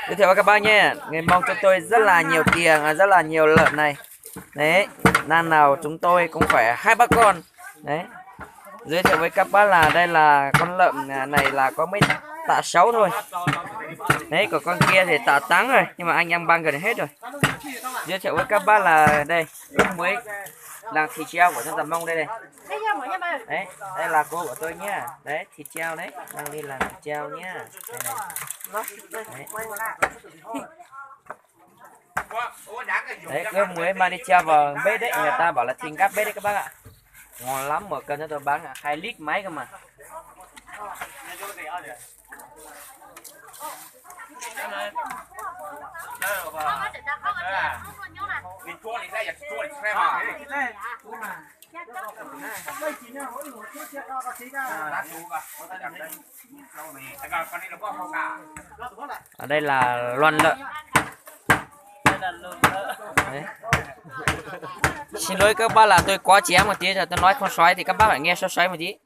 Giới thiệu với các bác nhé, người Mông cho tôi rất là nhiều tiền, rất là nhiều lợn này. Đấy, năm nào chúng tôi cũng phải 2 3 con. Đấy. Giới thiệu với các bác là đây là con lợn này là có mấy tạ 6 thôi. Đấy, còn con kia thì tạ 8 rồi, nhưng mà anh em băng gần hết rồi. Giới thiệu với các bác là đây, ướp muối làng thịt treo của dân tộc Mông đây này. Đấy, đây là cô của tôi nhá. Đấy, thịt treo đấy, đang đi làm thịt treo nhá. Đây này. Đấy, ướp muối mang đi treo vào bếp đấy, người ta bảo là thịt gắp bếp đấy các bác ạ. Ngon lắm, một cân cho tôi bán 2 lít mấy cơ mà. Ở đây là loan lợn. Đấy. Xin lỗi các bác là tôi quá chém một tí, rồi tôi nói không xoáy thì các bác phải nghe xoáy một tí.